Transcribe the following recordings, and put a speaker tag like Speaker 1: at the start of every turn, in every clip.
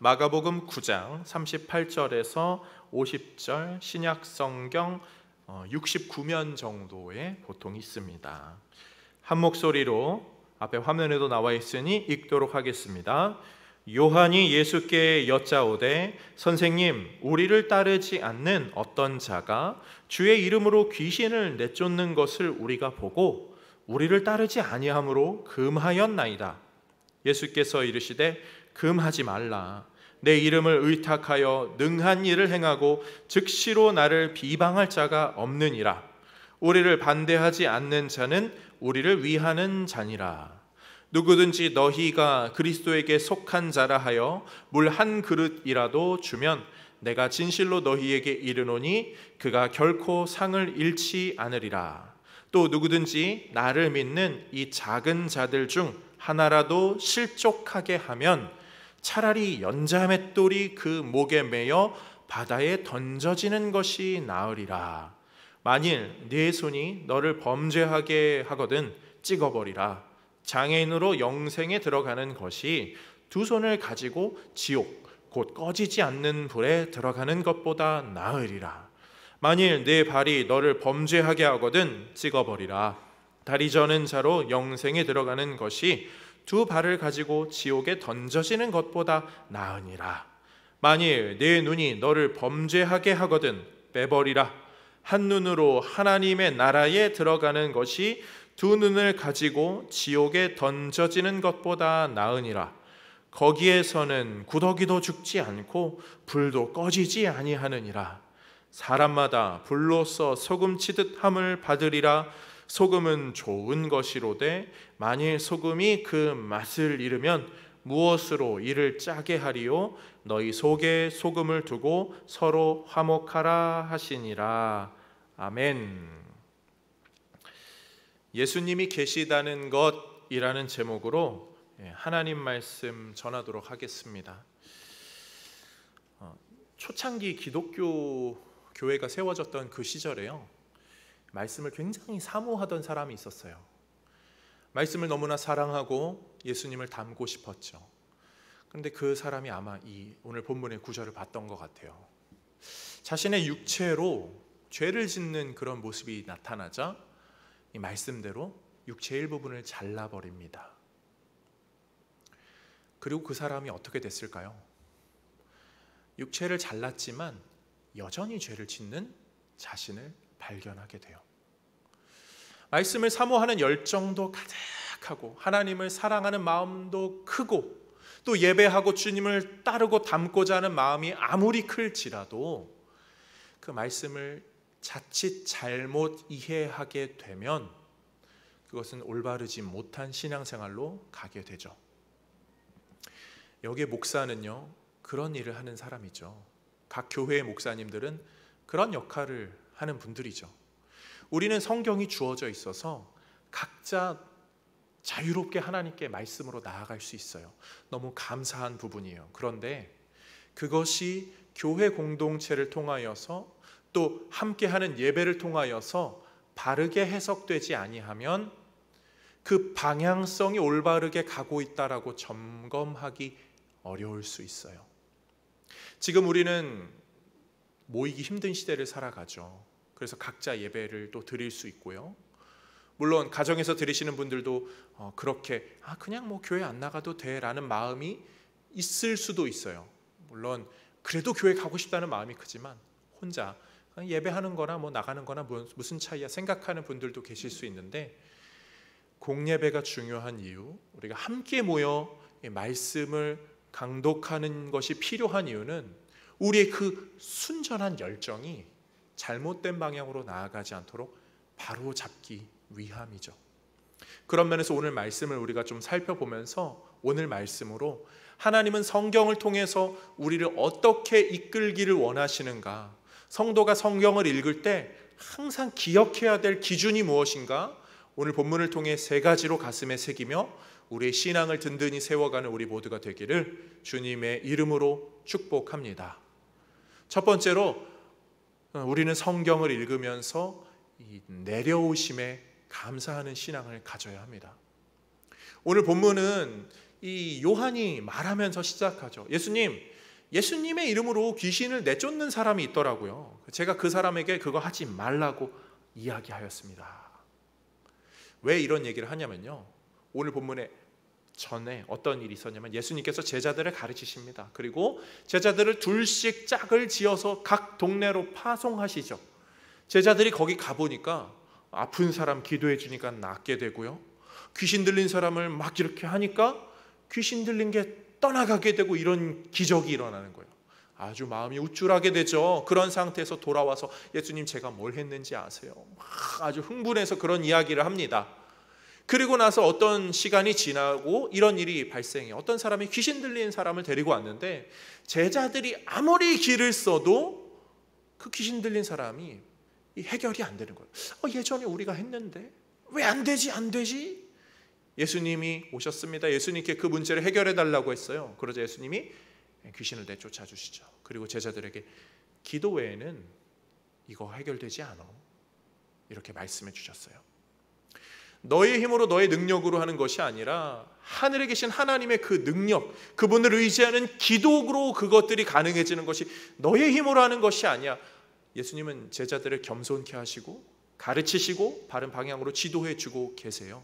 Speaker 1: 마가복음 9장 38절에서 50절, 신약 성경 69면 정도에 보통 있습니다. 한 목소리로 앞에 화면에도 나와 있으니 읽도록 하겠습니다. 요한이 예수께 여짜오되 선생님, 우리를 따르지 않는 어떤 자가 주의 이름으로 귀신을 내쫓는 것을 우리가 보고 우리를 따르지 아니함으로 금하였나이다. 예수께서 이르시되 금하지 말라. 내 이름을 의탁하여 능한 일을 행하고 즉시로 나를 비방할 자가 없느니라. 우리를 반대하지 않는 자는 우리를 위하는 자니라. 누구든지 너희가 그리스도에게 속한 자라 하여 물 한 그릇이라도 주면 내가 진실로 너희에게 이르노니 그가 결코 상을 잃지 않으리라. 또 누구든지 나를 믿는 이 작은 자들 중 하나라도 실족하게 하면 차라리 연자맷돌이 그 목에 매여 바다에 던져지는 것이 나으리라. 만일 네 손이 너를 범죄하게 하거든 찍어버리라. 장애인으로 영생에 들어가는 것이 두 손을 가지고 지옥 곧 꺼지지 않는 불에 들어가는 것보다 나으리라. 만일 네 발이 너를 범죄하게 하거든 찍어버리라. 다리 저는 자로 영생에 들어가는 것이 두 발을 가지고 지옥에 던져지는 것보다 나으니라. 만일 네 눈이 너를 범죄하게 하거든 빼버리라. 한 눈으로 하나님의 나라에 들어가는 것이 두 눈을 가지고 지옥에 던져지는 것보다 나으니라. 거기에서는 구더기도 죽지 않고 불도 꺼지지 아니하느니라. 사람마다 불로써 소금치듯 함을 받으리라. 소금은 좋은 것이로되 만일 소금이 그 맛을 잃으면 무엇으로 이를 짜게 하리요? 너희 속에 소금을 두고 서로 화목하라 하시니라. 아멘. 예수님이 계시다는 것이라는 제목으로 하나님 말씀 전하도록 하겠습니다. 초창기 기독교 교회가 세워졌던 그 시절에요, 말씀을 굉장히 사모하던 사람이 있었어요. 말씀을 너무나 사랑하고 예수님을 닮고 싶었죠. 그런데 그 사람이 아마 이 오늘 본문의 구절을 봤던 것 같아요. 자신의 육체로 죄를 짓는 그런 모습이 나타나자 이 말씀대로 육체의 일부분을 잘라버립니다. 그리고 그 사람이 어떻게 됐을까요? 육체를 잘랐지만 여전히 죄를 짓는 자신을 발견하게 돼요. 말씀을 사모하는 열정도 가득하고 하나님을 사랑하는 마음도 크고 또 예배하고 주님을 따르고 닮고자 하는 마음이 아무리 클지라도 그 말씀을 자칫 잘못 이해하게 되면 그것은 올바르지 못한 신앙생활로 가게 되죠. 여기에 목사는요, 그런 일을 하는 사람이죠. 각 교회의 목사님들은 그런 역할을 하는 분들이죠. 우리는 성경이 주어져 있어서 각자 자유롭게 하나님께 말씀으로 나아갈 수 있어요. 너무 감사한 부분이에요. 그런데 그것이 교회 공동체를 통하여서 또 함께하는 예배를 통하여서 바르게 해석되지 아니하면 그 방향성이 올바르게 가고 있다라고 점검하기 어려울 수 있어요. 지금 우리는 모이기 힘든 시대를 살아가죠. 그래서 각자 예배를 또 드릴 수 있고요. 물론 가정에서 드리시는 분들도 그렇게 그냥 뭐 교회 안 나가도 돼라는 마음이 있을 수도 있어요. 물론 그래도 교회 가고 싶다는 마음이 크지만 혼자 예배하는 거나 뭐 나가는 거나 무슨 차이야 생각하는 분들도 계실 수 있는데, 공예배가 중요한 이유, 우리가 함께 모여 말씀을 강독하는 것이 필요한 이유는 우리의 그 순전한 열정이 잘못된 방향으로 나아가지 않도록 바로 잡기 위함이죠. 그런 면에서 오늘 말씀을 우리가 좀 살펴보면서 오늘 말씀으로 하나님은 성경을 통해서 우리를 어떻게 이끌기를 원하시는가, 성도가 성경을 읽을 때 항상 기억해야 될 기준이 무엇인가, 오늘 본문을 통해 세 가지로 가슴에 새기며 우리의 신앙을 든든히 세워가는 우리 모두가 되기를 주님의 이름으로 축복합니다. 첫 번째로 우리는 성경을 읽으면서 이 내려오심에 감사하는 신앙을 가져야 합니다. 오늘 본문은 이 요한이 말하면서 시작하죠. 예수님의 이름으로 귀신을 내쫓는 사람이 있더라고요. 제가 그 사람에게 그거 하지 말라고 이야기하였습니다. 왜 이런 얘기를 하냐면요, 오늘 본문에 전에 어떤 일이 있었냐면 예수님께서 제자들을 가르치십니다. 그리고 제자들을 둘씩 짝을 지어서 각 동네로 파송하시죠. 제자들이 거기 가보니까 아픈 사람 기도해 주니까 낫게 되고요, 귀신 들린 사람을 막 이렇게 하니까 귀신 들린 게 떠나가게 되고, 이런 기적이 일어나는 거예요. 아주 마음이 우쭐하게 되죠. 그런 상태에서 돌아와서 예수님, 제가 뭘 했는지 아세요? 막 아주 흥분해서 그런 이야기를 합니다. 그리고 나서 어떤 시간이 지나고 이런 일이 발생해요. 어떤 사람이 귀신 들린 사람을 데리고 왔는데 제자들이 아무리 길을 써도 그 귀신 들린 사람이 해결이 안 되는 거예요. 예전에 우리가 했는데 왜 안 되지? 예수님이 오셨습니다. 예수님께 그 문제를 해결해 달라고 했어요. 그러자 예수님이 귀신을 내쫓아 주시죠. 그리고 제자들에게 기도 외에는 이거 해결되지 않아, 이렇게 말씀해 주셨어요. 너의 힘으로 너의 능력으로 하는 것이 아니라 하늘에 계신 하나님의 그 능력, 그분을 의지하는 기도로 그것들이 가능해지는 것이 너의 힘으로 하는 것이 아니야. 예수님은 제자들을 겸손케 하시고 가르치시고 바른 방향으로 지도해 주고 계세요.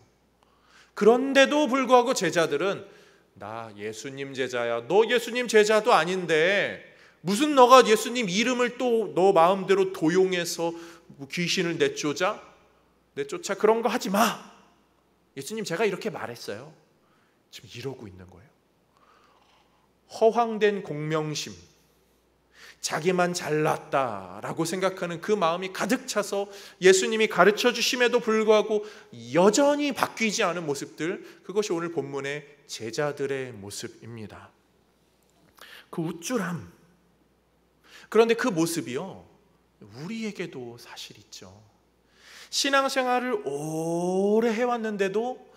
Speaker 1: 그런데도 불구하고 제자들은 나 예수님 제자야, 너 예수님 제자도 아닌데 무슨 너가 예수님 이름을 또 너 마음대로 도용해서 귀신을 내쫓아 그런 거 하지 마. 예수님, 제가 이렇게 말했어요. 지금 이러고 있는 거예요. 허황된 공명심, 자기만 잘났다라고 생각하는 그 마음이 가득 차서 예수님이 가르쳐 주심에도 불구하고 여전히 바뀌지 않은 모습들, 그것이 오늘 본문의 제자들의 모습입니다. 그 우쭐함, 그런데 그 모습이요, 우리에게도 사실 있죠. 신앙생활을 오래 해왔는데도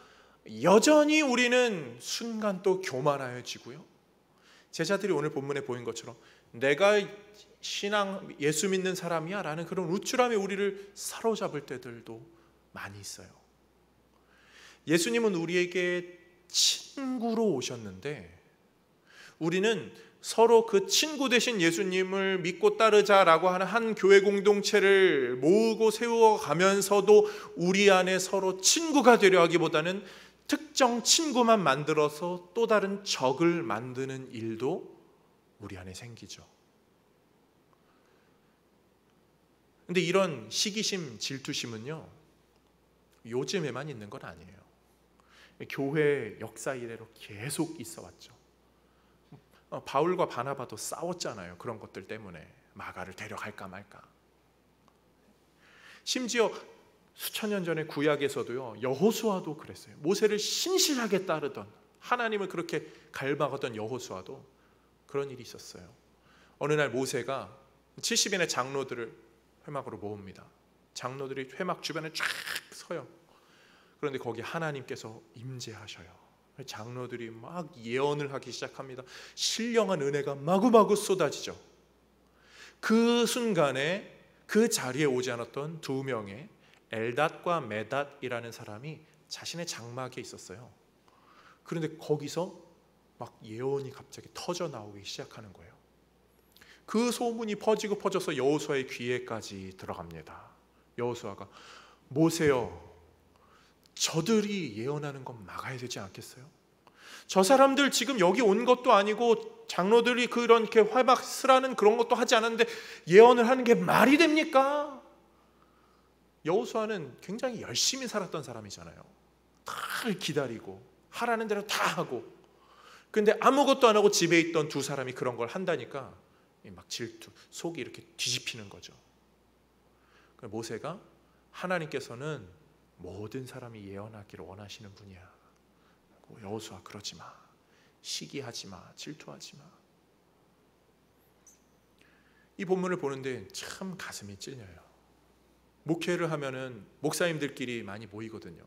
Speaker 1: 여전히 우리는 순간 또 교만하여지고요, 제자들이 오늘 본문에 보인 것처럼 내가 예수 믿는 사람이야 라는 그런 우쭐함이 우리를 사로잡을 때들도 많이 있어요. 예수님은 우리에게 친구로 오셨는데 우리는 서로 그 친구 되신 예수님을 믿고 따르자라고 하는 한 교회 공동체를 모으고 세워가면서도 우리 안에 서로 친구가 되려 하기보다는 특정 친구만 만들어서 또 다른 적을 만드는 일도 우리 안에 생기죠. 근데 이런 시기심, 질투심은요, 요즘에만 있는 건 아니에요. 교회 역사 이래로 계속 있어 왔죠. 바울과 바나바도 싸웠잖아요. 그런 것들 때문에 마가를 데려갈까 말까. 심지어 수천 년 전에 구약에서도요, 여호수아도 그랬어요. 모세를 신실하게 따르던, 하나님을 그렇게 갈망하던 여호수아도 그런 일이 있었어요. 어느 날 모세가 70인의 장로들을 회막으로 모읍니다. 장로들이 회막 주변에 쫙 서요. 그런데 거기 하나님께서 임재하셔요. 장로들이 막 예언을 하기 시작합니다. 신령한 은혜가 마구마구 쏟아지죠. 그 순간에 그 자리에 오지 않았던 두 명의 엘닷과 메닷이라는 사람이 자신의 장막에 있었어요. 그런데 거기서 막 예언이 갑자기 터져 나오기 시작하는 거예요. 그 소문이 퍼져서 여호수아의 귀에까지 들어갑니다. 여호수아가 모세여, 저들이 예언하는 건 막아야 되지 않겠어요? 저 사람들 지금 여기 온 것도 아니고 장로들이 그렇게 회막 쓰라는 그런 것도 하지 않았는데 예언을 하는 게 말이 됩니까? 여호수아는 굉장히 열심히 살았던 사람이잖아요. 다 기다리고 하라는 대로 다 하고, 근데 아무것도 안 하고 집에 있던 두 사람이 그런 걸 한다니까 막 질투, 속이 이렇게 뒤집히는 거죠. 모세가 하나님께서는 모든 사람이 예언하기를 원하시는 분이야. 여호수아, 그러지 마, 시기하지 마, 질투하지 마. 이 본문을 보는데 참 가슴이 찔려요. 목회를 하면은 목사님들끼리 많이 모이거든요.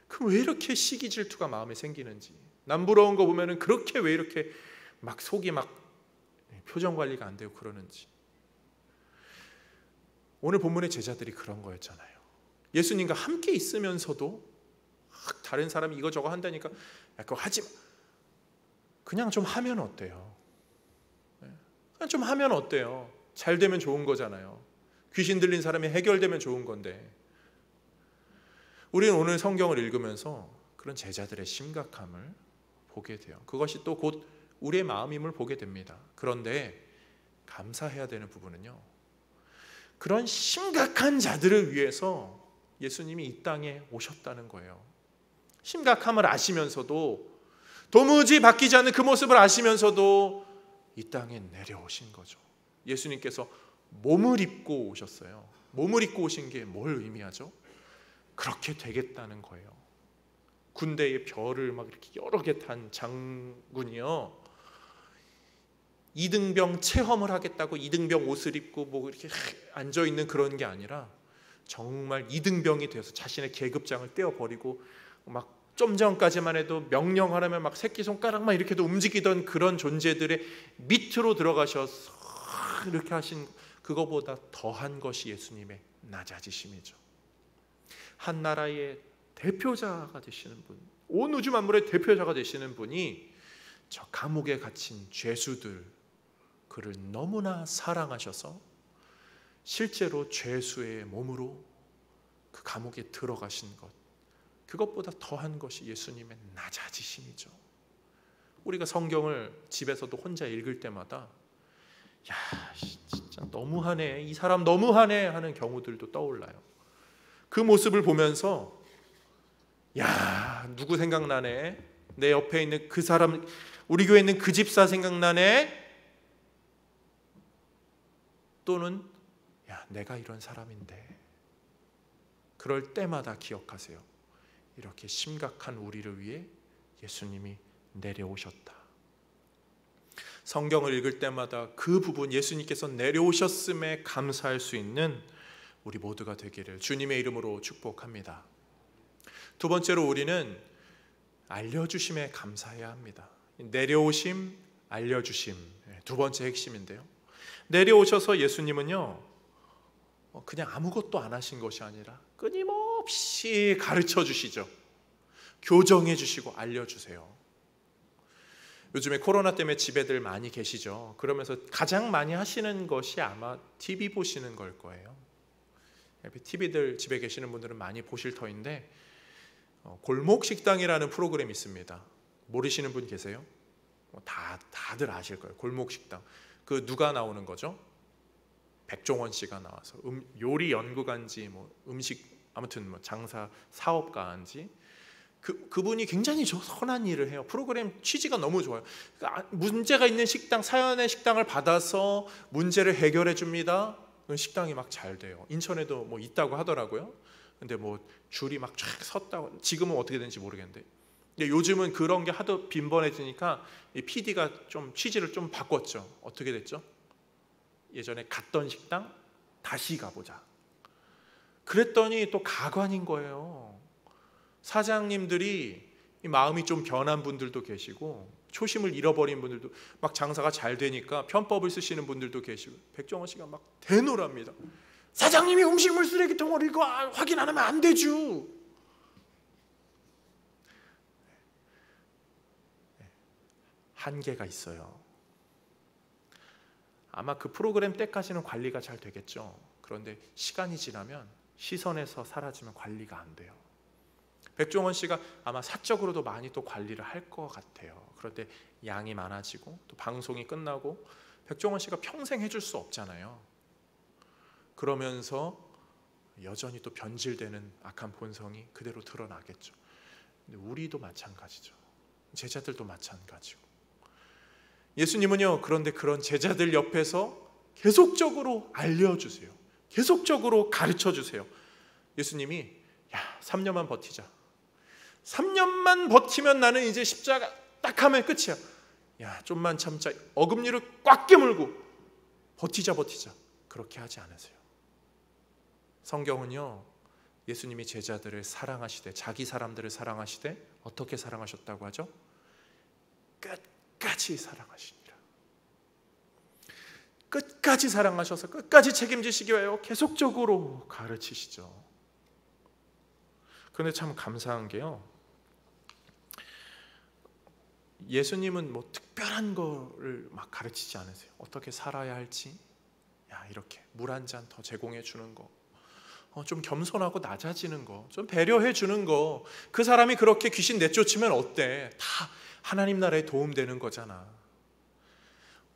Speaker 1: 그럼 왜 이렇게 시기 질투가 마음에 생기는지, 남부러운 거 보면은 그렇게 왜 이렇게 막 속이 막 표정 관리가 안 되고 그러는지. 오늘 본문의 제자들이 그런 거였잖아요. 예수님과 함께 있으면서도 다른 사람이 이거저거 한다니까 그거 하지 마. 그냥 좀 하면 어때요? 그냥 좀 하면 어때요? 잘 되면 좋은 거잖아요. 귀신 들린 사람이 해결되면 좋은 건데. 우리는 오늘 성경을 읽으면서 그런 제자들의 심각함을 보게 돼요. 그것이 또 곧 우리의 마음임을 보게 됩니다. 그런데 감사해야 되는 부분은요, 그런 심각한 자들을 위해서 예수님이 이 땅에 오셨다는 거예요. 심각함을 아시면서도, 도무지 바뀌지 않는 그 모습을 아시면서도 이 땅에 내려오신 거죠. 예수님께서 몸을 입고 오셨어요. 몸을 입고 오신 게 뭘 의미하죠? 그렇게 되겠다는 거예요. 군대의 별을 막 이렇게 여러 개 탄 장군이요, 이등병 체험을 하겠다고 이등병 옷을 입고 뭐 이렇게 앉아 있는 그런 게 아니라 정말 이등병이 되어서 자신의 계급장을 떼어버리고, 막 좀 전까지만 해도 명령하려면 막 새끼손가락만 이렇게 도 움직이던 그런 존재들의 밑으로 들어가셔서 이렇게 하신, 그거보다 더한 것이 예수님의 낮아지심이죠. 한 나라의 대표자가 되시는 분, 온 우주 만물의 대표자가 되시는 분이 저 감옥에 갇힌 죄수들, 그를 너무나 사랑하셔서 실제로 죄수의 몸으로 그 감옥에 들어가신 것, 그것보다 더한 것이 예수님의 낮아지심이죠. 우리가 성경을 집에서도 혼자 읽을 때마다 야, 진짜 너무하네, 이 사람 너무하네 하는 경우들도 떠올라요. 그 모습을 보면서 야, 누구 생각나네, 내 옆에 있는 그 사람, 우리 교회에 있는 그 집사 생각나네, 또는 야, 내가 이런 사람인데. 그럴 때마다 기억하세요. 이렇게 심각한 우리를 위해 예수님이 내려오셨다. 성경을 읽을 때마다 그 부분, 예수님께서 내려오셨음에 감사할 수 있는 우리 모두가 되기를 주님의 이름으로 축복합니다. 두 번째로 우리는 알려주심에 감사해야 합니다. 내려오심, 알려주심, 두 번째 핵심인데요, 내려오셔서 예수님은요, 그냥 아무것도 안 하신 것이 아니라 끊임없이 가르쳐 주시죠. 교정해 주시고 알려주세요. 요즘에 코로나 때문에 집에들 많이 계시죠. 그러면서 가장 많이 하시는 것이 아마 TV 보시는 걸 거예요. TV들 집에 계시는 분들은 많이 보실 터인데, 골목식당이라는 프로그램이 있습니다. 모르시는 분 계세요? 다들 아실 거예요. 골목식당. 그 누가 나오는 거죠? 백종원 씨가 나와서 요리 연구가인지 뭐 음식, 아무튼 뭐 장사 사업가인지, 그분이 굉장히 선한 일을 해요. 프로그램 취지가 너무 좋아요. 그러니까 문제가 있는 식당, 사연의 식당을 받아서 문제를 해결해 줍니다. 식당이 막 잘 돼요. 인천에도 뭐 있다고 하더라고요. 근데 뭐 줄이 막 쫙 섰다고, 지금은 어떻게 되는지 모르겠는데, 근데 요즘은 그런 게 하도 빈번해지니까 이 PD가 좀 취지를 좀 바꿨죠. 어떻게 됐죠? 예전에 갔던 식당 다시 가보자. 그랬더니 또 가관인 거예요. 사장님들이 마음이 좀 변한 분들도 계시고, 초심을 잃어버린 분들도, 막 장사가 잘 되니까 편법을 쓰시는 분들도 계시고, 백종원 씨가 막 대노랍니다. 사장님이 음식물 쓰레기통을 이거 확인 안 하면 안 되죠. 한계가 있어요. 아마 그 프로그램 때까지는 관리가 잘 되겠죠. 그런데 시간이 지나면, 시선에서 사라지면 관리가 안 돼요. 백종원 씨가 아마 사적으로도 많이 또 관리를 할 것 같아요. 그런데 양이 많아지고 또 방송이 끝나고 백종원 씨가 평생 해줄 수 없잖아요. 그러면서 여전히 또 변질되는 악한 본성이 그대로 드러나겠죠. 근데 우리도 마찬가지죠. 제자들도 마찬가지고. 예수님은요, 그런데 그런 제자들 옆에서 계속적으로 알려주세요. 계속적으로 가르쳐주세요. 예수님이 3년만 버티자. 3년만 버티면 나는 이제 십자가 딱 하면 끝이야. 좀만 참자. 어금니를 꽉 깨물고 버티자. 그렇게 하지 않으세요. 성경은요, 예수님이 제자들을 사랑하시되, 자기 사람들을 사랑하시되 어떻게 사랑하셨다고 하죠? 끝까지 사랑하시니라. 끝까지 사랑하셔서 끝까지 책임지시기 위하여 계속적으로 가르치시죠. 그런데 참 감사한 게요, 예수님은 뭐 특별한 거를 막 가르치지 않으세요. 어떻게 살아야 할지, 야 이렇게 물 한 잔 더 제공해 주는 거, 좀 겸손하고 낮아지는 거, 좀 배려해 주는 거, 그 사람이 그렇게 귀신 내쫓으면 어때? 다 하나님 나라에 도움되는 거잖아.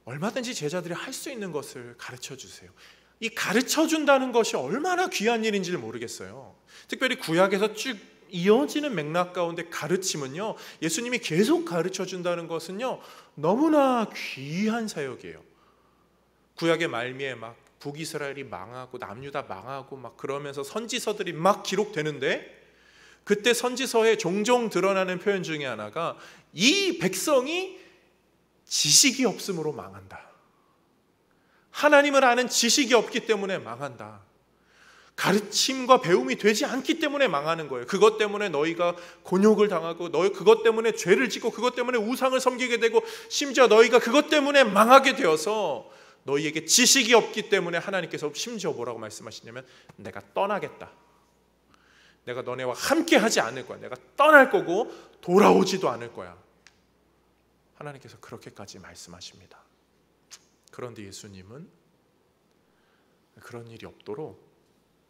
Speaker 1: 얼마든지 제자들이 할 수 있는 것을 가르쳐 주세요. 이 가르쳐 준다는 것이 얼마나 귀한 일인지를 모르겠어요. 특별히 구약에서 쭉 이어지는 맥락 가운데 가르침은요, 예수님이 계속 가르쳐 준다는 것은요, 너무나 귀한 사역이에요. 구약의 말미에 막 북이스라엘이 망하고 남유다 망하고 막 그러면서 선지서들이 막 기록되는데, 그때 선지서에 종종 드러나는 표현 중에 하나가 이 백성이 지식이 없으므로 망한다. 하나님을 아는 지식이 없기 때문에 망한다. 가르침과 배움이 되지 않기 때문에 망하는 거예요. 그것 때문에 너희가 곤욕을 당하고, 너희 그것 때문에 죄를 짓고, 그것 때문에 우상을 섬기게 되고, 심지어 너희가 그것 때문에 망하게 되어서 너희에게 지식이 없기 때문에 하나님께서 심지어 뭐라고 말씀하시냐면 내가 떠나겠다. 내가 너네와 함께 하지 않을 거야. 내가 떠날 거고 돌아오지도 않을 거야. 하나님께서 그렇게까지 말씀하십니다. 그런데 예수님은 그런 일이 없도록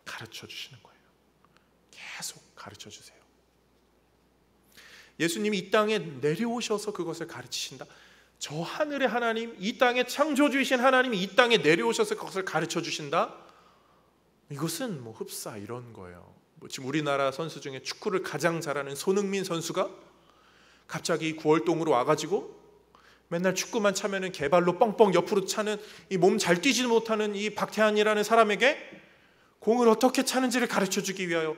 Speaker 1: 가르쳐 주시는 거예요. 계속 가르쳐 주세요. 예수님이 이 땅에 내려오셔서 그것을 가르치신다. 저 하늘의 하나님, 이 땅의 창조주이신 하나님이 이 땅에 내려오셔서 그것을 가르쳐 주신다. 이것은 뭐 흡사 이런 거예요. 지금 우리나라 선수 중에 축구를 가장 잘하는 손흥민 선수가 갑자기 9월동으로 와가지고 맨날 축구만 차면은 개발로 뻥뻥 옆으로 차는 이 몸 잘 뛰지 못하는 이 박태환이라는 사람에게 공을 어떻게 차는지를 가르쳐 주기 위하여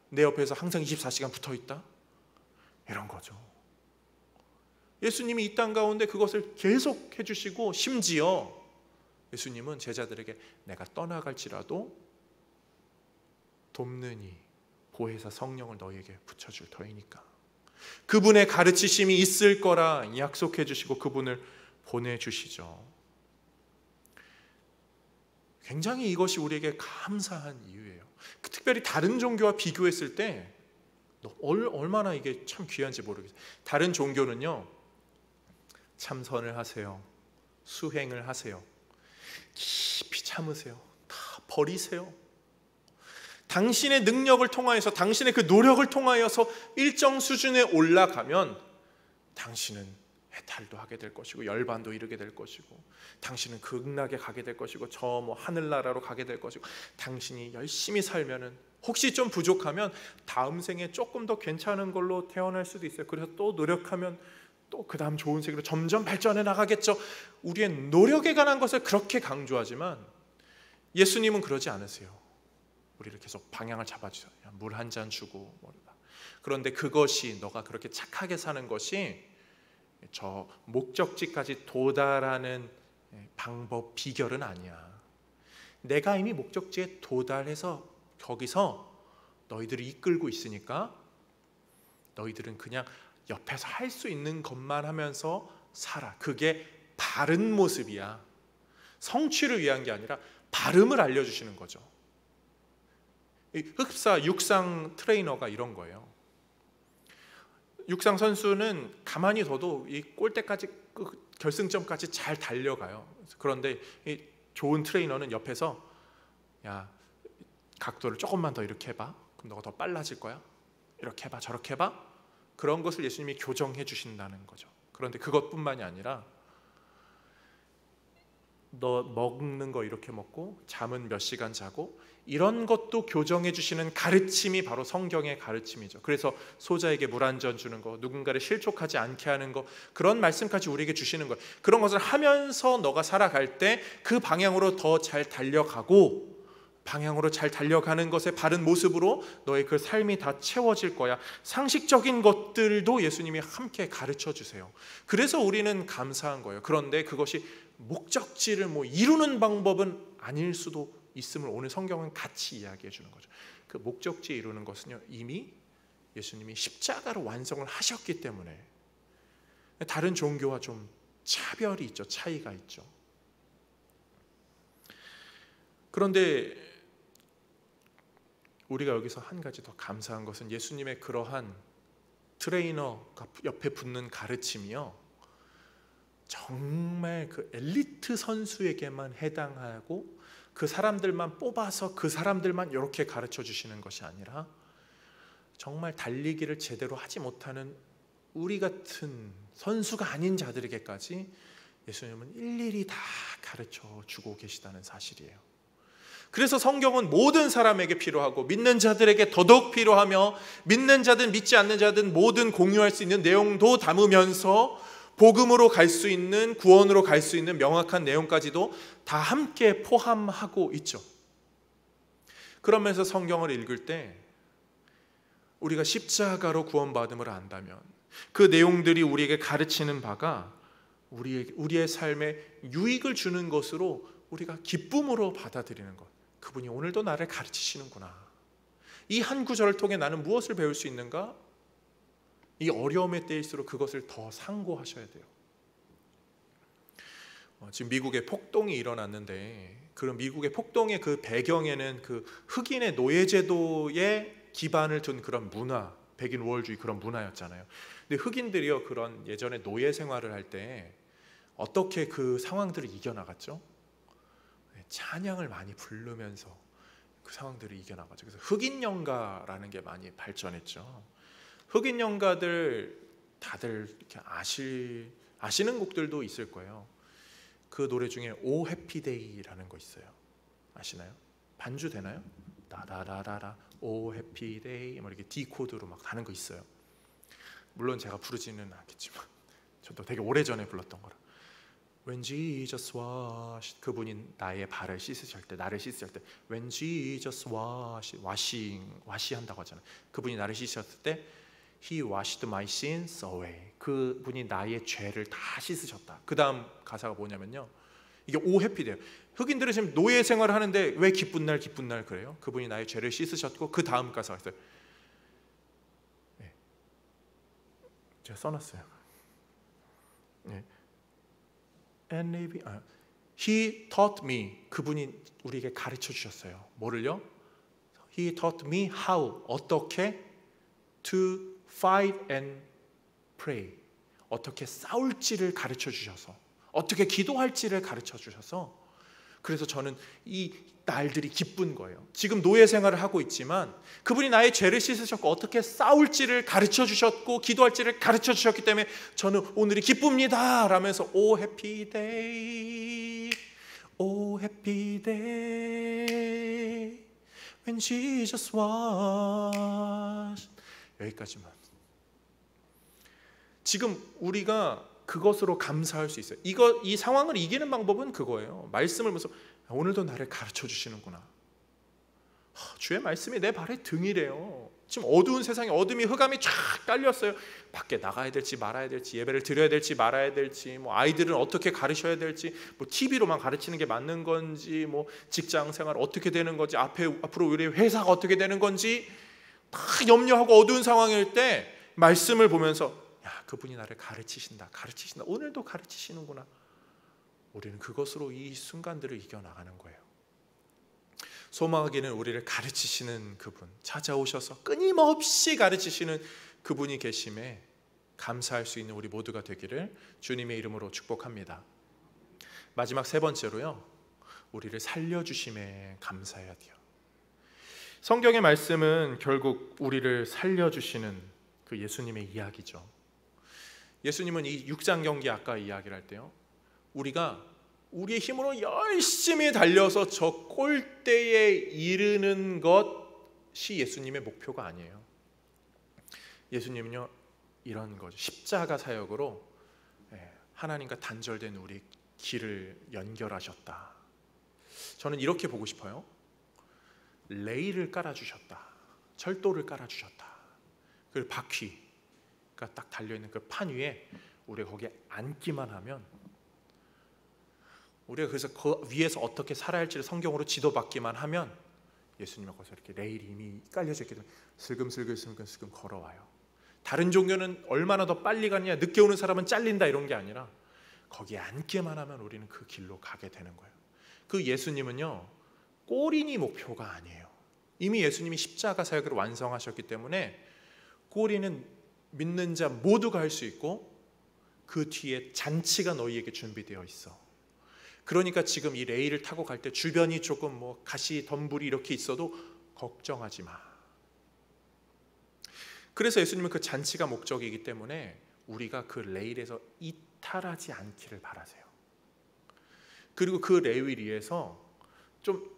Speaker 1: 내 옆에서 항상 24시간 붙어 있다. 이런 거죠. 예수님이 이 땅 가운데 그것을 계속 해주시고, 심지어 예수님은 제자들에게 내가 떠나갈지라도 돕느니 보혜사 성령을 너희에게 붙여줄 터이니까 그분의 가르치심이 있을 거라 약속해 주시고 그분을 보내주시죠. 굉장히 이것이 우리에게 감사한 이유예요. 특별히 다른 종교와 비교했을 때 얼마나 이게 참 귀한지 모르겠어요. 다른 종교는요, 참선을 하세요, 수행을 하세요, 깊이 참으세요, 다 버리세요. 당신의 능력을 통하여서, 당신의 그 노력을 통하여서 일정 수준에 올라가면 당신은 해탈도 하게 될 것이고 열반도 이루게 될 것이고, 당신은 극락에 가게 될 것이고 저 뭐 하늘나라로 가게 될 것이고, 당신이 열심히 살면은 혹시 좀 부족하면 다음 생에 조금 더 괜찮은 걸로 태어날 수도 있어요. 그래서 또 노력하면 또 그 다음 좋은 세계로 점점 발전해 나가겠죠. 우리의 노력에 관한 것을 그렇게 강조하지만 예수님은 그러지 않으세요. 우리를 계속 방향을 잡아주세요. 물 한 잔 주고 모르다. 그런데 그것이, 너가 그렇게 착하게 사는 것이 저 목적지까지 도달하는 방법, 비결은 아니야. 내가 이미 목적지에 도달해서 거기서 너희들을 이끌고 있으니까 너희들은 그냥 옆에서 할 수 있는 것만 하면서 살아. 그게 바른 모습이야. 성취를 위한 게 아니라 바름을 알려주시는 거죠. 흡사 육상 트레이너가 이런 거예요. 육상 선수는 가만히 둬도 이 골대까지, 결승점까지 잘 달려가요. 그런데 이 좋은 트레이너는 옆에서 야, 각도를 조금만 더 이렇게 해봐. 그럼 너가 더 빨라질 거야. 이렇게 해봐, 저렇게 해봐. 그런 것을 예수님이 교정해 주신다는 거죠. 그런데 그것뿐만이 아니라 너 먹는 거 이렇게 먹고 잠은 몇 시간 자고, 이런 것도 교정해 주시는 가르침이 바로 성경의 가르침이죠. 그래서 소자에게 물 한 잔 주는 거, 누군가를 실족하지 않게 하는 거, 그런 말씀까지 우리에게 주시는 거예요. 그런 것을 하면서 너가 살아갈 때 그 방향으로 더 잘 달려가고, 방향으로 잘 달려가는 것의 바른 모습으로 너의 그 삶이 다 채워질 거야. 상식적인 것들도 예수님이 함께 가르쳐 주세요. 그래서 우리는 감사한 거예요. 그런데 그것이 목적지를 뭐 이루는 방법은 아닐 수도 있음을 오늘 성경은 같이 이야기해 주는 거죠. 그 목적지 이루는 것은요, 이미 예수님이 십자가로 완성을 하셨기 때문에. 다른 종교와 좀 차별이 있죠. 차이가 있죠. 그런데 우리가 여기서 한 가지 더 감사한 것은 예수님의 그러한 트레이너가 옆에 붙는 가르침이요, 정말 그 엘리트 선수에게만 해당하고 그 사람들만 뽑아서 그 사람들만 이렇게 가르쳐 주시는 것이 아니라 정말 달리기를 제대로 하지 못하는 우리 같은 선수가 아닌 자들에게까지 예수님은 일일이 다 가르쳐 주고 계시다는 사실이에요. 그래서 성경은 모든 사람에게 필요하고 믿는 자들에게 더더욱 필요하며 믿는 자든 믿지 않는 자든 모든 공유할 수 있는 내용도 담으면서 복음으로 갈 수 있는, 구원으로 갈 수 있는 명확한 내용까지도 다 함께 포함하고 있죠. 그러면서 성경을 읽을 때 우리가 십자가로 구원받음을 안다면 그 내용들이 우리에게 가르치는 바가 우리의 삶에 유익을 주는 것으로 우리가 기쁨으로 받아들이는 것. 그분이 오늘도 나를 가르치시는구나. 이 한 구절을 통해 나는 무엇을 배울 수 있는가? 이 어려움의 때일수록 그것을 더 상고하셔야 돼요. 지금 미국에 폭동이 일어났는데 그런 미국의 폭동의 그 배경에는 그 흑인의 노예제도에 기반을 둔 그런 문화, 백인 우월주의 그런 문화였잖아요. 근데 흑인들이요 그런 예전에 노예 생활을 할 때 어떻게 그 상황들을 이겨나갔죠? 찬양을 많이 부르면서 그 상황들을 이겨나가죠. 그래서 흑인 연가라는 게 많이 발전했죠. 흑인 연가들 다들 이렇게 아시는 곡들도 있을 거예요. 그 노래 중에 오 해피데이라는 거 있어요. 아시나요? 반주 되나요? 다다다다다 오 해피데이 뭐 이렇게 D 코드로 막 가는 거 있어요. 물론 제가 부르지는 않겠지만 저도 되게 오래전에 불렀던 거라. When Jesus washed, 그분이 나의 발을 씻으실 때, 나를 씻으실 때 When Jesus 와시한다고 하잖아요. 그분이 나를 씻으셨을 때 He washed my sins away. 그분이 나의 죄를 다 씻으셨다. 그 다음 가사가 뭐냐면요, 이게 오 해피돼요. 흑인들은 지금 노예 생활을 하는데 왜 기쁜 날 그래요? 그분이 나의 죄를 씻으셨고 그 다음 가사가 있어요. 네. 제가 써놨어요. 네. He taught me. 그분이 우리에게 가르쳐 주셨어요. 뭐를요? He taught me how. 어떻게 to fight and pray. 어떻게 싸울지를 가르쳐 주셔서, 어떻게 기도할지를 가르쳐 주셔서, 그래서 저는 이 날들이 기쁜 거예요. 지금 노예 생활을 하고 있지만 그분이 나의 죄를 씻으셨고 어떻게 싸울지를 가르쳐 주셨고 기도할지를 가르쳐 주셨기 때문에 저는 오늘이 기쁩니다 라면서 오 해피 데이 오 해피 데이 when Jesus was. 여기까지만. 지금 우리가 그것으로 감사할 수 있어요. 이 상황을 이기는 방법은 그거예요. 말씀을 보면서 오늘도 나를 가르쳐 주시는구나. 주의 말씀이 내 발의 등이래요. 지금 어두운 세상에 어둠이 흑암이 쫙 깔렸어요. 밖에 나가야 될지 말아야 될지, 예배를 드려야 될지 말아야 될지, 뭐 아이들은 어떻게 가르쳐야 될지, 뭐 TV로만 가르치는 게 맞는 건지, 뭐 직장 생활 어떻게 되는 건지, 앞으로 우리 회사가 어떻게 되는 건지 다 염려하고 어두운 상황일 때 말씀을 보면서 야, 그분이 나를 가르치신다. 오늘도 가르치시는구나. 우리는 그것으로 이 순간들을 이겨나가는 거예요. 소망하기는 우리를 가르치시는 그분, 찾아오셔서 끊임없이 가르치시는 그분이 계심에 감사할 수 있는 우리 모두가 되기를 주님의 이름으로 축복합니다. 마지막 세 번째로요, 우리를 살려주심에 감사해야 돼요. 성경의 말씀은 결국 우리를 살려주시는 그 예수님의 이야기죠. 예수님은 이 6장 경기 아까 이야기를 할 때요, 우리가 우리의 힘으로 열심히 달려서 저 골대에 이르는 것이 예수님의 목표가 아니에요. 예수님은요 이런 거죠. 십자가 사역으로 하나님과 단절된 우리 길을 연결하셨다. 저는 이렇게 보고 싶어요. 레일을 깔아주셨다. 철도를 깔아주셨다. 그 바퀴가 딱 달려있는 그 판 위에 우리가 거기에 앉기만 하면, 우리가 그래서 그 위에서 어떻게 살아야 할지를 성경으로 지도받기만 하면 예수님은 거기서 이렇게 레일이 이미 깔려져 있기 때문에 슬금 걸어와요. 다른 종교는 얼마나 더 빨리 가느냐, 늦게 오는 사람은 잘린다 이런 게 아니라 거기에 앉기만 하면 우리는 그 길로 가게 되는 거예요. 그 예수님은요 골인이 목표가 아니에요. 이미 예수님이 십자가 사역을 완성하셨기 때문에 골인은 믿는 자 모두가 할 수 있고 그 뒤에 잔치가 너희에게 준비되어 있어. 그러니까 지금 이 레일을 타고 갈 때 주변이 조금 뭐 가시 덤불이 이렇게 있어도 걱정하지 마. 그래서 예수님은 그 잔치가 목적이기 때문에 우리가 그 레일에서 이탈하지 않기를 바라세요. 그리고 그 레일 위에서 좀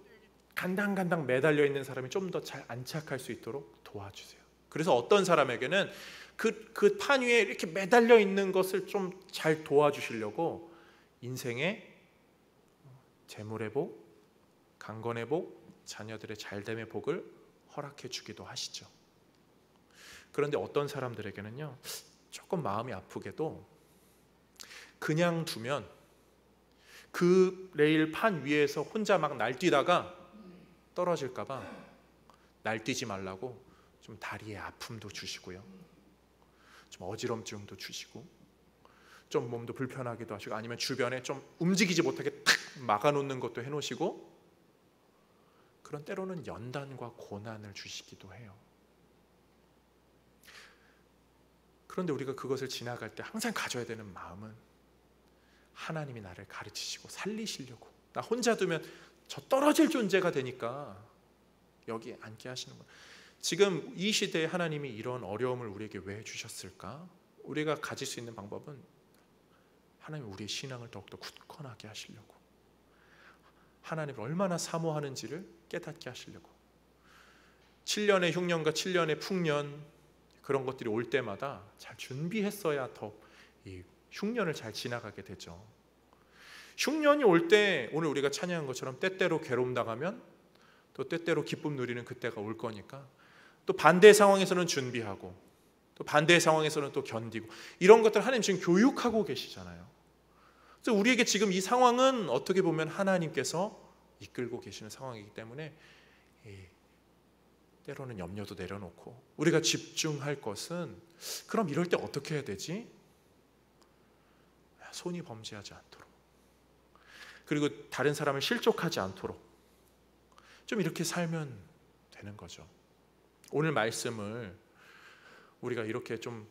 Speaker 1: 간당간당 매달려 있는 사람이 좀 더 잘 안착할 수 있도록 도와주세요. 그래서 어떤 사람에게는 그 판 위에 이렇게 매달려 있는 것을 좀 잘 도와주시려고 인생의 재물의 복, 강건의 복, 자녀들의 잘됨의 복을 허락해 주기도 하시죠. 그런데 어떤 사람들에게는요, 조금 마음이 아프게도 그냥 두면 그 레일 판 위에서 혼자 막 날뛰다가 떨어질까 봐 날뛰지 말라고 좀 다리에 아픔도 주시고요, 좀 어지럼증도 주시고, 좀 몸도 불편하기도 하시고, 아니면 주변에 좀 움직이지 못하게 탁 막아놓는 것도 해놓으시고, 그런 때로는 연단과 고난을 주시기도 해요. 그런데 우리가 그것을 지나갈 때 항상 가져야 되는 마음은 하나님이 나를 가르치시고 살리시려고, 나 혼자 두면 저 떨어질 존재가 되니까 여기 앉게 하시는 거예요. 지금 이 시대에 하나님이 이런 어려움을 우리에게 왜 주셨을까? 우리가 가질 수 있는 방법은 하나님 우리의 신앙을 더욱더 굳건하게 하시려고, 하나님을 얼마나 사모하는지를 깨닫게 하시려고. 7년의 흉년과 7년의 풍년, 그런 것들이 올 때마다 잘 준비했어야 더 이 흉년을 잘 지나가게 되죠. 흉년이 올 때 오늘 우리가 찬양한 것처럼 때때로 괴로움 당하면 또 때때로 기쁨 누리는 그때가 올 거니까, 또 반대의 상황에서는 준비하고 또 반대의 상황에서는 또 견디고, 이런 것들 하나님 지금 교육하고 계시잖아요. 그래서 우리에게 지금 이 상황은 어떻게 보면 하나님께서 이끌고 계시는 상황이기 때문에 때로는 염려도 내려놓고 우리가 집중할 것은, 그럼 이럴 때 어떻게 해야 되지? 손이 범죄하지 않도록, 그리고 다른 사람을 실족하지 않도록 좀 이렇게 살면 되는 거죠. 오늘 말씀을 우리가 이렇게 좀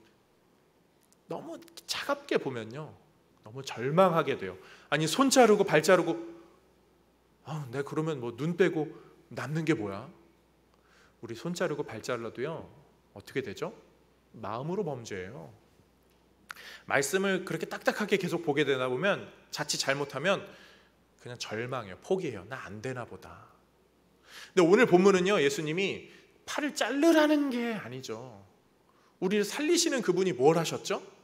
Speaker 1: 너무 차갑게 보면요, 너무 절망하게 돼요. 아니, 손 자르고 발 자르고 내가 그러면 뭐 눈 빼고 남는 게 뭐야? 우리 손 자르고 발 잘라도요 어떻게 되죠? 마음으로 범죄해요. 말씀을 그렇게 딱딱하게 계속 보게 되다 보면 자칫 잘못하면 그냥 절망해요. 포기해요. 나 안 되나 보다. 근데 오늘 본문은요, 예수님이 팔을 자르라는 게 아니죠. 우리를 살리시는 그분이 뭘 하셨죠?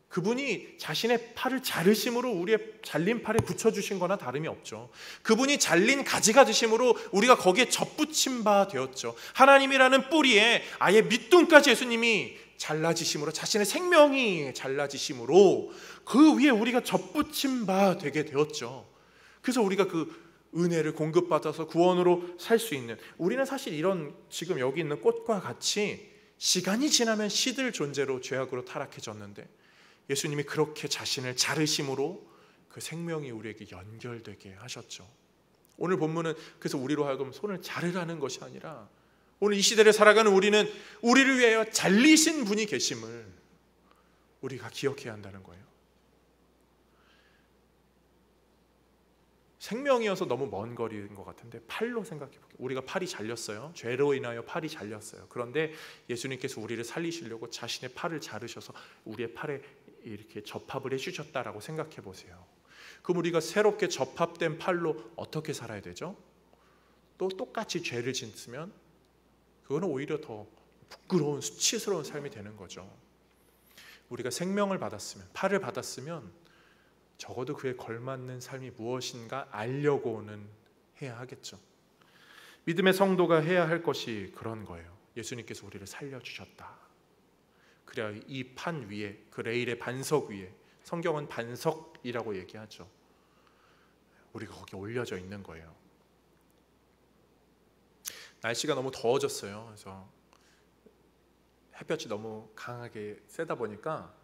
Speaker 1: 그분이 자신의 팔을 자르심으로 우리의 잘린 팔에 붙여주신 거나 다름이 없죠. 그분이 잘린 가지가 되심으로 우리가 거기에 접붙임 바 되었죠. 하나님이라는 뿌리에 아예 밑둥까지 예수님이 잘라지심으로, 자신의 생명이 잘라지심으로 그 위에 우리가 접붙임 바 되게 되었죠. 그래서 우리가 그 은혜를 공급받아서 구원으로 살 수 있는, 우리는 사실 이런 지금 여기 있는 꽃과 같이 시간이 지나면 시들 존재로 죄악으로 타락해졌는데, 예수님이 그렇게 자신을 자르심으로 그 생명이 우리에게 연결되게 하셨죠. 오늘 본문은 그래서 우리로 하여금 손을 자르라는 것이 아니라, 오늘 이 시대를 살아가는 우리는 우리를 위하여 잘리신 분이 계심을 우리가 기억해야 한다는 거예요. 생명이어서 너무 먼 거리인 것 같은데 팔로 생각해 볼게요. 우리가 팔이 잘렸어요. 죄로 인하여 팔이 잘렸어요. 그런데 예수님께서 우리를 살리시려고 자신의 팔을 자르셔서 우리의 팔에 이렇게 접합을 해주셨다라고 생각해 보세요. 그럼 우리가 새롭게 접합된 팔로 어떻게 살아야 되죠? 또 똑같이 죄를 짓으면 그거는 오히려 더 부끄러운 수치스러운 삶이 되는 거죠. 우리가 생명을 받았으면, 팔을 받았으면 적어도 그에 걸맞는 삶이 무엇인가 알려고는 해야 하겠죠. 믿음의 성도가 해야 할 것이 그런 거예요. 예수님께서 우리를 살려주셨다. 그래야 이 판 위에, 그 레일의 반석 위에, 성경은 반석이라고 얘기하죠, 우리가 거기 올려져 있는 거예요. 날씨가 너무 더워졌어요. 그래서 햇볕이 너무 강하게 세다 보니까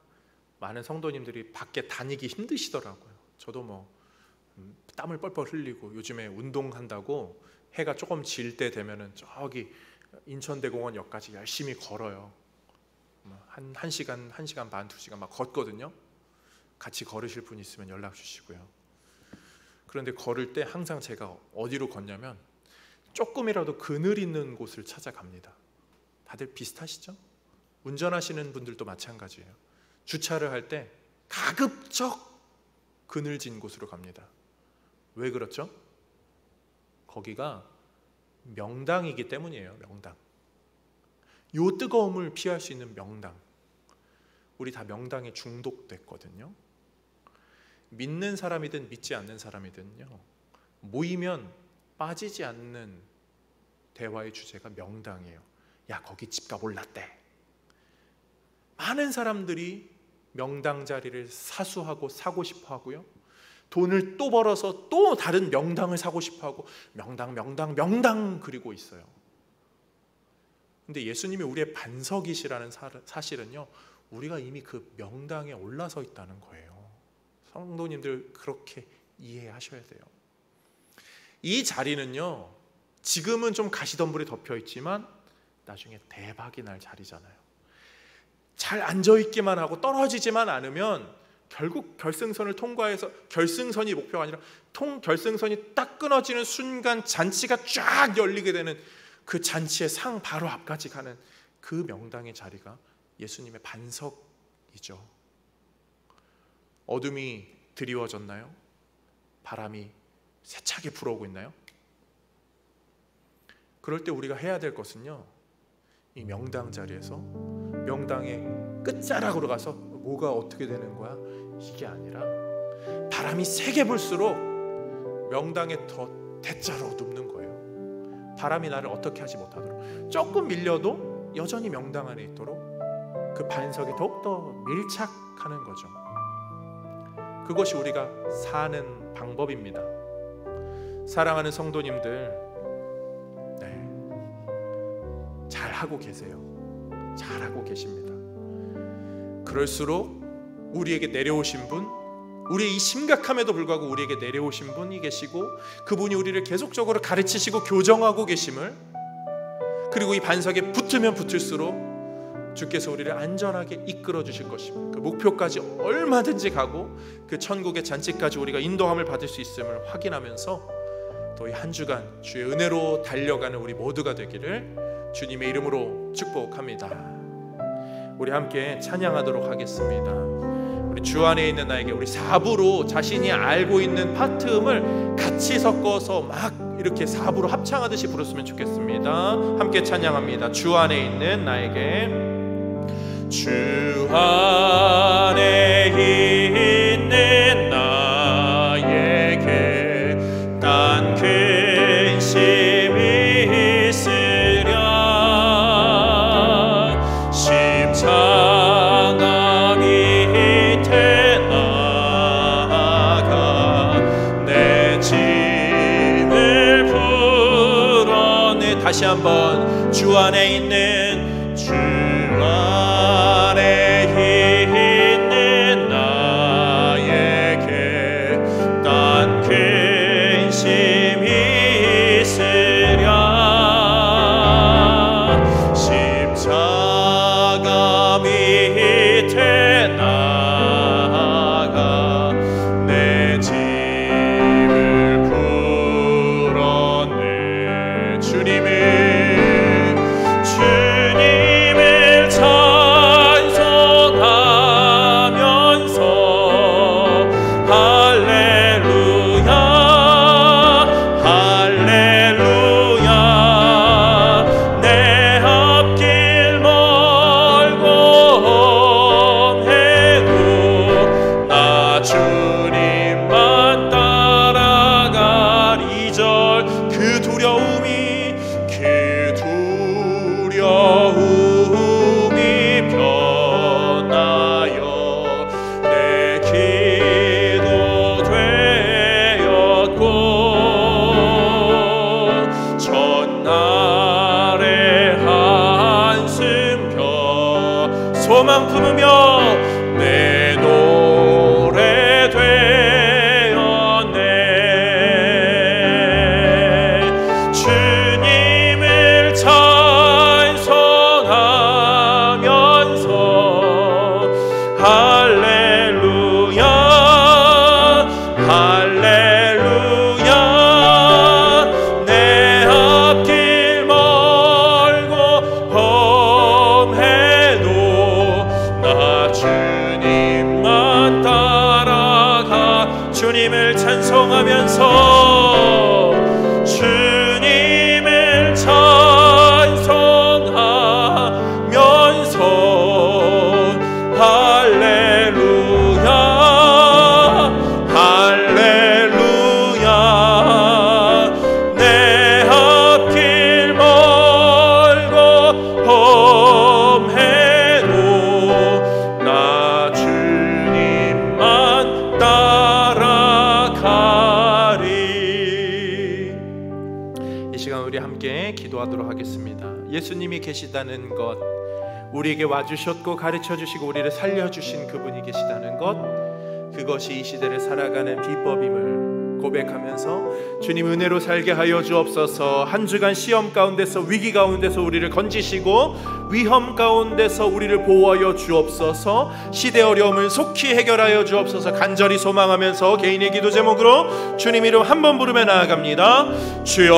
Speaker 1: 많은 성도님들이 밖에 다니기 힘드시더라고요. 저도 뭐 땀을 뻘뻘 흘리고, 요즘에 운동한다고 해가 조금 질 때 되면은 저기 인천대공원역까지 열심히 걸어요. 한 시간, 1시간 반, 2시간 막 걷거든요. 같이 걸으실 분 있으면 연락 주시고요. 그런데 걸을 때 항상 제가 어디로 걷냐면 조금이라도 그늘 있는 곳을 찾아갑니다. 다들 비슷하시죠? 운전하시는 분들도 마찬가지예요. 주차를 할 때 가급적 그늘진 곳으로 갑니다. 왜 그렇죠? 거기가 명당이기 때문이에요. 명당. 요 뜨거움을 피할 수 있는 명당. 우리 다 명당에 중독됐거든요. 믿는 사람이든 믿지 않는 사람이든요, 모이면 빠지지 않는 대화의 주제가 명당이에요. 야, 거기 집값 올랐대. 많은 사람들이 명당 자리를 사수하고 사고 싶어 하고요, 돈을 또 벌어서 또 다른 명당을 사고 싶어 하고 명당 그리고 있어요. 근데 예수님이 우리의 반석이시라는 사실은요, 우리가 이미 그 명당에 올라서 있다는 거예요. 성도님들 그렇게 이해하셔야 돼요. 이 자리는요, 지금은 좀 가시덤불이 덮여 있지만 나중에 대박이 날 자리잖아요. 잘 앉아있기만 하고 떨어지지만 않으면 결국 결승선을 통과해서, 결승선이 목표가 아니라 결승선이 딱 끊어지는 순간 잔치가 쫙 열리게 되는 그 잔치의 상 바로 앞까지 가는 그 명당의 자리가 예수님의 반석이죠. 어둠이 드리워졌나요? 바람이 세차게 불어오고 있나요? 그럴 때 우리가 해야 될 것은요, 이 명당 자리에서 명당의 끝자락으로 가서 뭐가 어떻게 되는 거야? 이게 아니라 바람이 세게 불수록 명당에 더 대자로 눕는 거예요. 바람이 나를 어떻게 하지 못하도록, 조금 밀려도 여전히 명당 안에 있도록 그 반석에 더욱더 밀착하는 거죠. 그것이 우리가 사는 방법입니다. 사랑하는 성도님들, 잘하고 계세요. 잘하고 계십니다. 그럴수록 우리에게 내려오신 분, 우리의 이 심각함에도 불구하고 우리에게 내려오신 분이 계시고, 그분이 우리를 계속적으로 가르치시고 교정하고 계심을, 그리고 이 반석에 붙으면 붙을수록 주께서 우리를 안전하게 이끌어 주실 것입니다. 그 목표까지 얼마든지 가고 그 천국의 잔치까지 우리가 인도함을 받을 수 있음을 확인하면서 또 이 한 주간 주의 은혜로 달려가는 우리 모두가 되기를 주님의 이름으로 축복합니다. 우리 함께 찬양하도록 하겠습니다. 우리 주 안에 있는 나에게, 우리 4부로 자신이 알고 있는 파트음을 같이 섞어서 막 이렇게 4부로 합창하듯이 부르시면 좋겠습니다. 함께 찬양합니다. 주 안에 있는 나에게. 주 안에 있는 나에게 딴 근심이 있으랴. 십자가 밑에 나아가 내 짐을 풀어내. 다시 한번. 주 안에 있는, 주 안에 있는 나에게 딴 근심이 있으랴. 십자가 밑에 나아가 내 짐을 풀어내. 주님이 주님을 찬송하면서 주님을 찬송하면서 할렐루야 할렐루야 내 앞길 멀고 험해도 나 주님만 따라가리. 이 시간 우리 함께 기도하도록 하겠습니다. 예수님이 계시다는 것, 우리에게 와주셨고 가르쳐주시고 우리를 살려주신 그분이 계시다는 것, 그것이 이 시대를 살아가는 비법임을 고백하면서 주님 은혜로 살게 하여 주옵소서. 한 주간 시험 가운데서, 위기 가운데서 우리를 건지시고 위험 가운데서 우리를 보호하여 주옵소서. 시대 어려움을 속히 해결하여 주옵소서. 간절히 소망하면서 개인의 기도 제목으로 주님 이름 한 번 부르며 나아갑니다. 주여,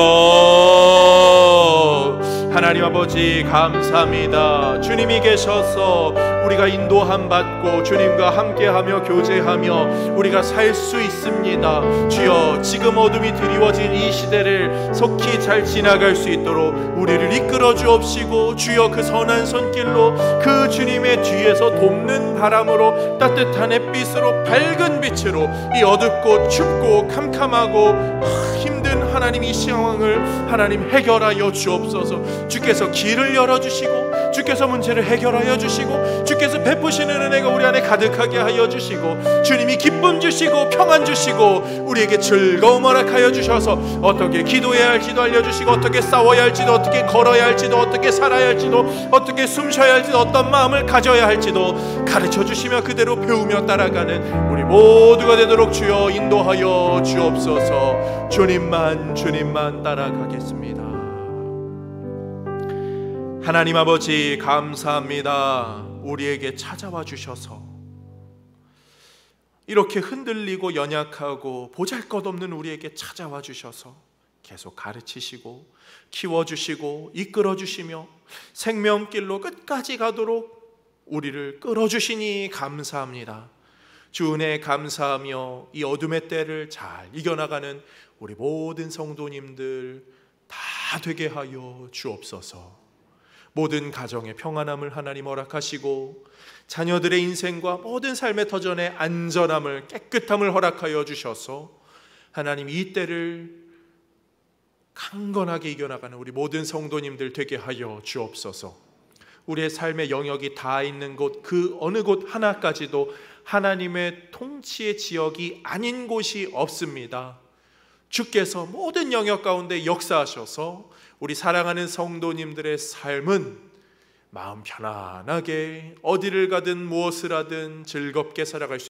Speaker 1: 하나님 아버지 감사합니다. 주님이 계셔서 우리가 인도함 받고 주님과 함께하며 교제하며 우리가 살 수 있습니다. 주여, 지금 어둠이 드리워진 이 시대를 속히 잘 지나갈 수 있도록 우리를 이끌어 주옵시고, 주여 그 선한 손길로 그 주님의 뒤에서 돕는 바람으로 따뜻한 햇빛으로 밝은 빛으로 이 어둡고 춥고 캄캄하고 힘든 하나님 이 상황을 하나님 해결하여 주옵소서. 주께서 길을 열어주시고 주께서 문제를 해결하여 주시고 주께서 베푸시는 은혜가 우리 안에 가득하게 하여 주시고 주님이 기쁨 주시고 평안 주시고 우리에게 즐거움 허락하여 주셔서 어떻게 기도해야 할지도 알려주시고 어떻게 싸워야 할지도 어떻게 걸어야 할지도 어떻게 살아야 할지도 어떻게 숨 쉬어야 할지도 어떤 마음을 가져야 할지도 가르쳐 주시며 그대로 배우며 따라가는 우리 모두가 되도록 주여 인도하여 주옵소서. 주님만 따라가겠습니다. 하나님 아버지 감사합니다. 우리에게 찾아와 주셔서 이렇게 흔들리고 연약하고 보잘것없는 우리에게 찾아와 주셔서 계속 가르치시고 키워주시고 이끌어주시며 생명길로 끝까지 가도록 우리를 끌어주시니 감사합니다. 주 은혜에 감사하며 이 어둠의 때를 잘 이겨나가는 우리 모든 성도님들 다 되게 하여 주옵소서. 모든 가정의 평안함을 하나님 허락하시고 자녀들의 인생과 모든 삶의 터전의 안전함을 깨끗함을 허락하여 주셔서 하나님 이 때를 강건하게 이겨나가는 우리 모든 성도님들 되게 하여 주옵소서. 우리의 삶의 영역이 다 있는 곳, 그 어느 곳 하나까지도 하나님의 통치의 지역이 아닌 곳이 없습니다. 주께서 모든 영역 가운데 역사하셔서 우리 사랑하는 성도님들의 삶은 마음 편안하게 어디를 가든 무엇을 하든 즐겁게 살아갈 수